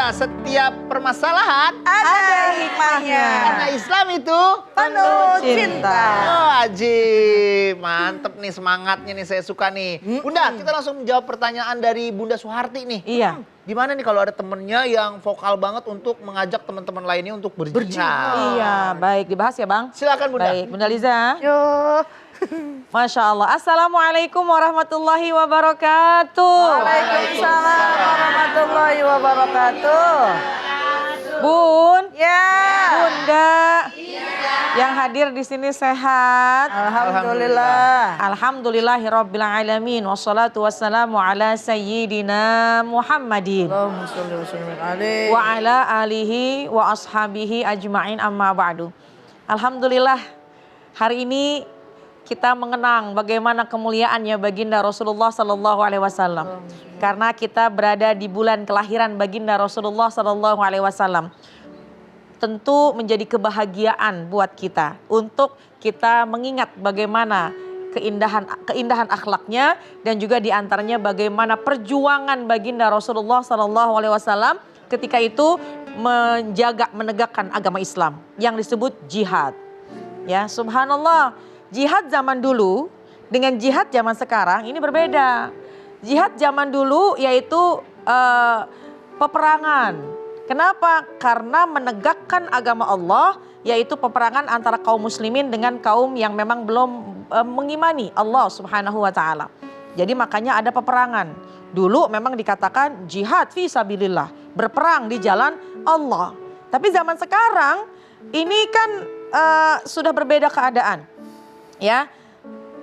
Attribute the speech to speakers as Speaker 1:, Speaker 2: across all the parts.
Speaker 1: Bunda, setiap permasalahan
Speaker 2: ada hikmahnya.
Speaker 1: karena Islam itu
Speaker 2: Penuh cinta.
Speaker 1: Oh, ajib. Mantep nih semangatnya nih, saya suka nih. Bunda, kita langsung menjawab pertanyaan dari Bunda Suharti nih.
Speaker 3: Iya.
Speaker 1: Gimana nih kalau ada temennya yang vokal banget untuk mengajak teman-teman lainnya untuk berjihad?
Speaker 3: Iya, baik dibahas ya Bang.
Speaker 1: Silakan Bunda.
Speaker 3: Baik, Bunda Liza.
Speaker 2: Yo.
Speaker 3: Masya Allah. Assalamualaikum warahmatullahi wabarakatuh.
Speaker 2: Waalaikumsalam warahmatullahi wabarakatuh.
Speaker 3: Bun,
Speaker 2: Ya.
Speaker 3: Bunda, yang hadir di sini sehat.
Speaker 2: Alhamdulillah.
Speaker 3: Alhamdulillahirabbil alamin wassalatu wassalamu ala sayyidina Muhammadin
Speaker 2: Allahumma sholli wa sallim alaihi.
Speaker 3: wa ala alihi wa ashabihi ajmain amma ba'du. Alhamdulillah, hari ini kita mengenang bagaimana kemuliaannya baginda Rasulullah Sallallahu Alaihi Wasallam. Karena kita berada di bulan kelahiran baginda Rasulullah Sallallahu Alaihi Wasallam. Tentu menjadi kebahagiaan buat kita untuk kita mengingat bagaimana keindahan akhlaknya dan juga diantaranya bagaimana perjuangan baginda Rasulullah Sallallahu Alaihi Wasallam ketika itu menegakkan agama Islam yang disebut jihad. Ya, subhanallah. Jihad zaman dulu dengan jihad zaman sekarang ini berbeda. Jihad zaman dulu yaitu peperangan. Kenapa? Karena menegakkan agama Allah, yaitu peperangan antara kaum muslimin dengan kaum yang memang belum mengimani Allah Subhanahu wa taala. Jadi makanya ada peperangan. Dulu memang dikatakan jihad fi sabilillah, berperang di jalan Allah. Tapi zaman sekarang ini kan sudah berbeda keadaan. Ya,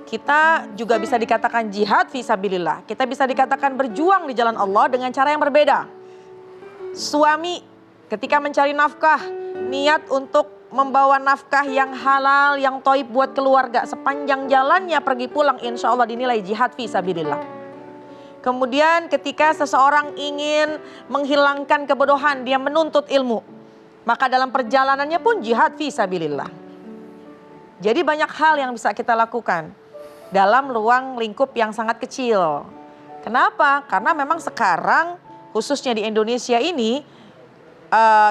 Speaker 3: kita juga bisa dikatakan jihad fi sabilillah. Kita bisa dikatakan berjuang di jalan Allah dengan cara yang berbeda. Suami ketika mencari nafkah, niat untuk membawa nafkah yang halal, yang thayyib buat keluarga. Sepanjang jalannya pergi pulang insya Allah dinilai jihad fi sabilillah. Kemudian ketika seseorang ingin menghilangkan kebodohan, dia menuntut ilmu. Maka dalam perjalanannya pun jihad fi sabilillah. Jadi banyak hal yang bisa kita lakukan dalam ruang lingkup yang sangat kecil. Kenapa? Karena memang sekarang khususnya di Indonesia ini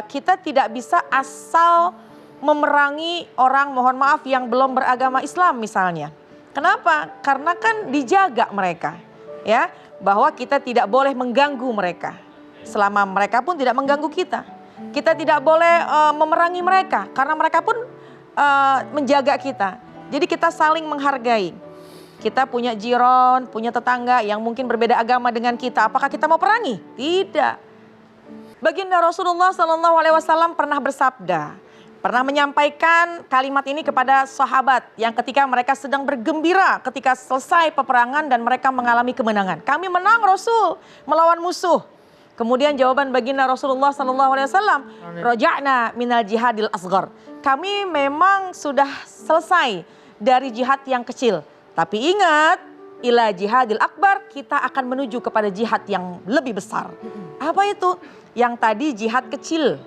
Speaker 3: kita tidak bisa asal memerangi orang, mohon maaf, yang belum beragama Islam misalnya. Kenapa? Karena kan dijaga mereka, ya, bahwa kita tidak boleh mengganggu mereka selama mereka pun tidak mengganggu kita. Kita tidak boleh memerangi mereka karena mereka pun menjaga kita. Jadi kita saling menghargai. Kita punya jiron, punya tetangga yang mungkin berbeda agama dengan kita. Apakah kita mau perangi? Tidak. Baginda Rasulullah SAW pernah bersabda, pernah menyampaikan kalimat ini kepada sahabat yang ketika mereka sedang bergembira ketika selesai peperangan dan mereka mengalami kemenangan. Kami menang Rasul melawan musuh. Kemudian jawaban baginda Rasulullah SAW, roja'na minal jihadil asghar. Kami memang sudah selesai dari jihad yang kecil. Tapi ingat, ila jihadil akbar, kita akan menuju kepada jihad yang lebih besar. Apa itu? Yang tadi jihad kecil.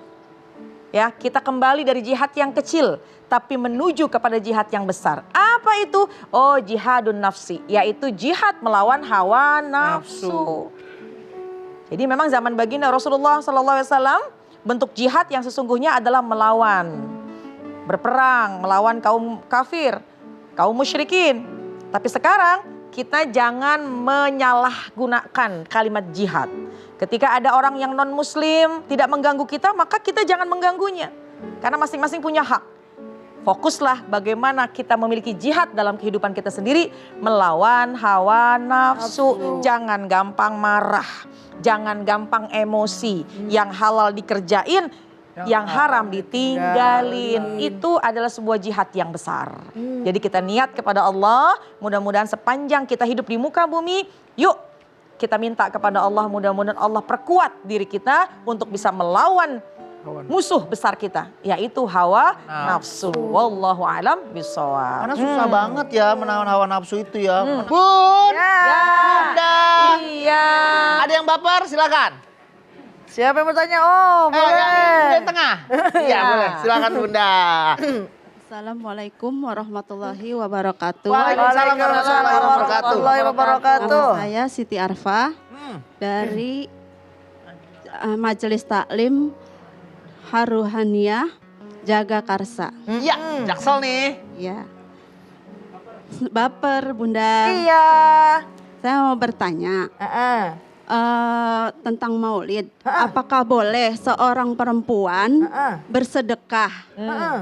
Speaker 3: Ya, kita kembali dari jihad yang kecil, tapi menuju kepada jihad yang besar. Apa itu? Oh, jihadun nafsi, yaitu jihad melawan hawa nafsu. Jadi memang zaman baginda Rasulullah SAW, bentuk jihad yang sesungguhnya adalah melawan. Berperang, melawan kaum kafir, kaum musyrikin. Tapi sekarang kita jangan menyalahgunakan kalimat jihad. Ketika ada orang yang non muslim tidak mengganggu kita, maka kita jangan mengganggunya. Karena masing-masing punya hak. Fokuslah bagaimana kita memiliki jihad dalam kehidupan kita sendiri. Melawan hawa nafsu. Jangan gampang marah. Jangan gampang emosi. Yang halal dikerjain, yang haram ditinggalin. Itu adalah sebuah jihad yang besar. Jadi kita niat kepada Allah, mudah-mudahan sepanjang kita hidup di muka bumi, yuk kita minta kepada Allah, mudah-mudahan Allah perkuat diri kita untuk bisa melawan musuh besar kita, yaitu hawa nafsu. Wallahu a'lam bishawab.
Speaker 1: Karena susah banget ya menahan hawa nafsu itu ya. Bun, Bunda.
Speaker 3: Iya.
Speaker 1: Ada yang baper, silakan.
Speaker 2: Siapa yang bertanya? Oh, boleh.
Speaker 1: Yang di tengah. Iya, boleh. Silakan Bunda.
Speaker 4: Assalamualaikum warahmatullahi wabarakatuh.
Speaker 1: Waalaikumsalam warahmatullahi wabarakatuh.
Speaker 2: Wabarakatuh.
Speaker 4: Nama saya Siti Arfa dari Majelis Taklim Haruhaniyah Jagakarsa.
Speaker 1: Iya, Jaksel nih.
Speaker 4: Ya. Baper Bunda.
Speaker 2: Iya.
Speaker 4: Saya mau bertanya
Speaker 2: Heeh.
Speaker 4: tentang Maulid. Apakah boleh seorang perempuan
Speaker 2: Heeh.
Speaker 4: bersedekah?
Speaker 2: Heeh.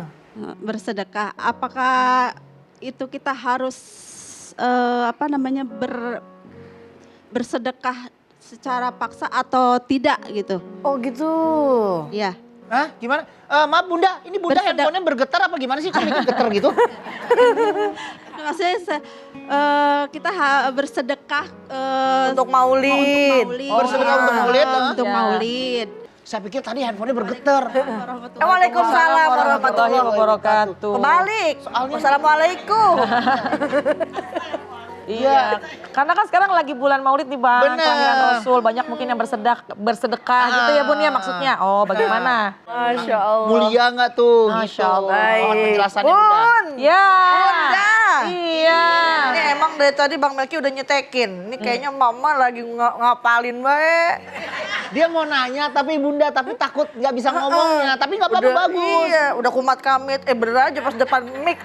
Speaker 4: Bersedekah. Apakah itu kita harus bersedekah secara paksa atau tidak gitu?
Speaker 2: Oh gitu.
Speaker 4: Ya.
Speaker 1: Hah, gimana? Maaf Bunda, ini Bunda handphonenya bergetar apa gimana sih? Kok bikin getar gitu?
Speaker 4: Maksudnya kita bersedekah
Speaker 2: Untuk maulid.
Speaker 1: Bersedekah untuk Maulid,
Speaker 4: Untuk
Speaker 3: Ya.
Speaker 4: Maulid.
Speaker 1: Saya pikir tadi handphonenya bergetar.
Speaker 2: Waalaikumsalam warahmatullahi
Speaker 3: wabarakatuh.
Speaker 2: Kebalik. Wassalamualaikum.
Speaker 3: Iya, karena kan sekarang lagi bulan Maulid nih Bang,
Speaker 1: Bener.
Speaker 3: kelahiran Rasul, banyak mungkin yang bersedekah gitu ya Bun ya maksudnya. Oh, bagaimana?
Speaker 2: Masya Allah.
Speaker 1: Mulia nggak tuh?
Speaker 3: Masya
Speaker 1: Gitu.
Speaker 3: Allah.
Speaker 1: Mohon penjelasannya Bunda.
Speaker 2: Bun.
Speaker 3: Ya.
Speaker 2: Bunda.
Speaker 3: Iya.
Speaker 2: Ini emang dari tadi Bang Melki udah nyetekin. Ini kayaknya mama lagi ngapalin baik.
Speaker 1: Dia mau nanya tapi Bunda tapi takut nggak bisa ngomongnya. Tapi nggak apa-apa, bagus.
Speaker 2: Iya, udah kumat kamit. Bener aja pas depan mic.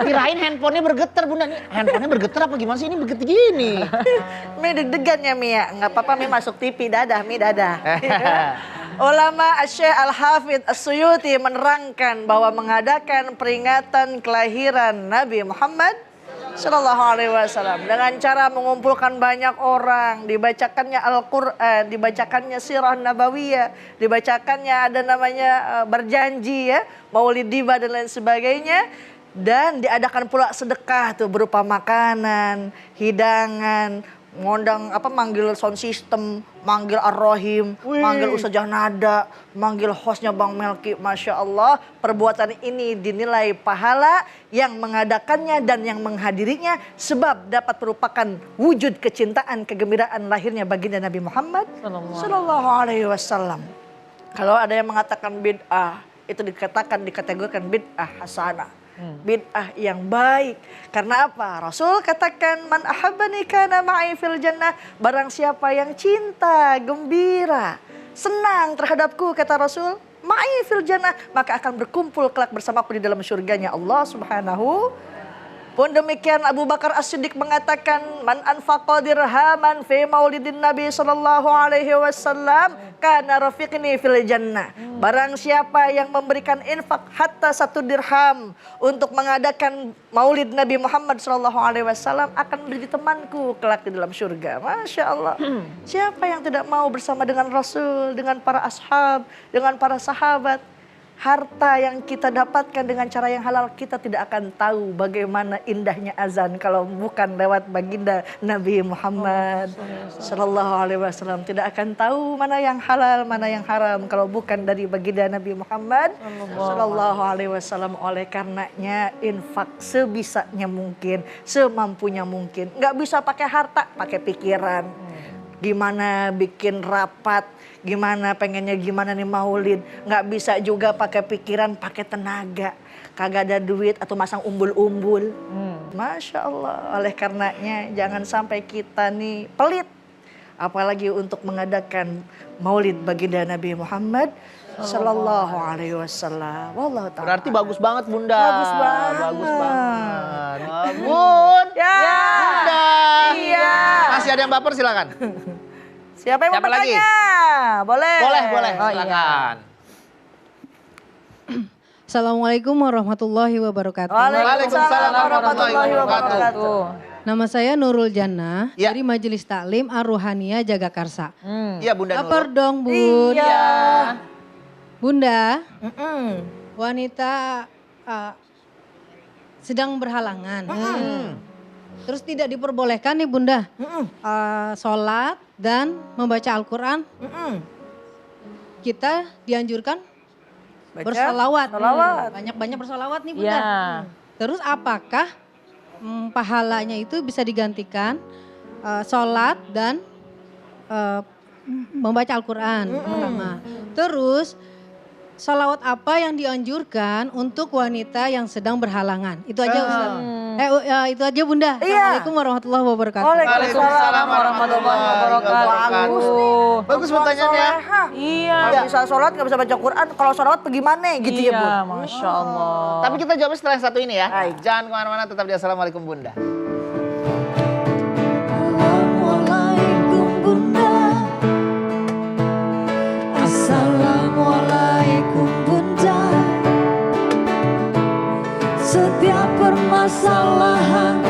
Speaker 1: Kirain handphonenya bergetar Bunda. Nih, handphonenya bergetar apa gimana sih? Ini begitu gini.
Speaker 2: Mi deg-degan ya Mi ya. Nggak apa-apa Mi masuk TV. Dadah Mi, dadah. Ulama Syekh Al-Hafidh As-Suyuti menerangkan bahwa mengadakan peringatan kelahiran Nabi Muhammad Sallallahu Alaihi Wasallam dengan cara mengumpulkan banyak orang, dibacakannya Al-Quran, dibacakannya Sirah Nabawiyah, dibacakannya ada namanya berjanji ya, Maulid Diba dan lain sebagainya. Dan diadakan pula sedekah tuh berupa makanan, hidangan, ngondang manggil sound system, manggil Ar-Rahim, manggil Ustazah Nada, manggil hostnya Bang Melki. Masya Allah, perbuatan ini dinilai pahala yang mengadakannya dan yang menghadirinya sebab dapat merupakan wujud kecintaan, kegembiraan lahirnya baginda Nabi Muhammad Sallallahu Alaihi Wasallam. Kalau ada yang mengatakan bid'ah, itu dikategorikan bid'ah hasanah. Bid'ah yang baik. Karena apa? Rasul katakan man ahabbani kana ma'i fil jannah. Barang siapa yang cinta, gembira, senang terhadapku kata Rasul, ma'i fil jannah, maka akan berkumpul kelak bersamaku di dalam surganya Allah Subhanahu. Pun demikian Abu Bakar As-Siddiq mengatakan man anfaqa dirhaman fi maulidin Nabi sallallahu alaihi wasallam kana rafiqni fil jannah. Barang siapa yang memberikan infak hatta 1 dirham untuk mengadakan maulid Nabi Muhammad sallallahu alaihi wasallam akan menjadi temanku kelak di dalam surga. Masya Allah. Siapa yang tidak mau bersama dengan Rasul, dengan para ashab, dengan para sahabat? Harta yang kita dapatkan dengan cara yang halal, kita tidak akan tahu bagaimana indahnya azan kalau bukan lewat baginda Nabi Muhammad Sallallahu Alaihi Wasallam. Tidak akan tahu mana yang halal, mana yang haram kalau bukan dari baginda Nabi Muhammad Sallallahu Alaihi Wasallam. Oleh karenanya infak sebisanya mungkin, semampunya mungkin. Nggak bisa pakai harta, pakai pikiran. Gimana bikin rapat, gimana pengennya gimana nih maulid. Nggak bisa juga pakai pikiran, pakai tenaga. Kagak ada duit atau masang umbul-umbul. Masya Allah. Oleh karenanya jangan sampai kita nih pelit. Apalagi untuk mengadakan maulid baginda Nabi Muhammad Sallallahu Alaihi Wasallam. Wallahu ta'ala.
Speaker 1: Berarti bagus banget Bunda.
Speaker 2: Bagus banget.
Speaker 1: Bagus banget. Bun.
Speaker 2: Ya.
Speaker 1: Bunda.
Speaker 2: Iya.
Speaker 1: Masih ada yang baper silakan.
Speaker 2: Siapa yang mau
Speaker 1: Siapa lagi?
Speaker 2: bertanya? Boleh.
Speaker 1: Boleh.
Speaker 3: Oh, iya.
Speaker 1: Silakan.
Speaker 5: Assalamualaikum warahmatullahi wabarakatuh.
Speaker 2: Waalaikumsalam warahmatullahi wabarakatuh.
Speaker 5: Nama saya Nurul Jannah
Speaker 1: Ya.
Speaker 5: dari Majelis Taklim Ar-Ruhaniyah Jagakarsa.
Speaker 1: Iya Bunda
Speaker 5: Lapar
Speaker 1: Nurul.
Speaker 5: dong Bun.
Speaker 2: Iya.
Speaker 5: Bunda,
Speaker 2: Mm-mm.
Speaker 5: wanita sedang berhalangan. Terus tidak diperbolehkan nih Bunda sholat dan membaca Al-Quran. Kita dianjurkan
Speaker 2: Baca
Speaker 5: bersolawat.
Speaker 2: solawat.
Speaker 5: Banyak-banyak bersolawat nih Bunda.
Speaker 3: Ya.
Speaker 5: Terus apakah pahalanya itu bisa digantikan sholat dan membaca Al-Quran pertama. Terus Salawat apa yang dianjurkan untuk wanita yang sedang berhalangan? Itu aja Ustaz. Itu aja Bunda.
Speaker 2: Iya.
Speaker 5: Assalamualaikum warahmatullahi wabarakatuh.
Speaker 2: Waalaikumsalam warahmatullahi wabarakatuh.
Speaker 1: Bagus pertanyaannya.
Speaker 3: Iya.
Speaker 2: Nggak bisa sholat, nggak bisa baca Quran. Kalau sholat bagaimana gitu ya Bun?
Speaker 3: Iya, Masya Allah.
Speaker 1: Tapi kita jawabnya setelah yang satu ini ya.
Speaker 2: Baik.
Speaker 1: Jangan kemana-mana, tetap di Assalamualaikum Bunda.
Speaker 6: Assalamualaikum Bunda. Assalamualaikum Bunda. Setiap permasalahan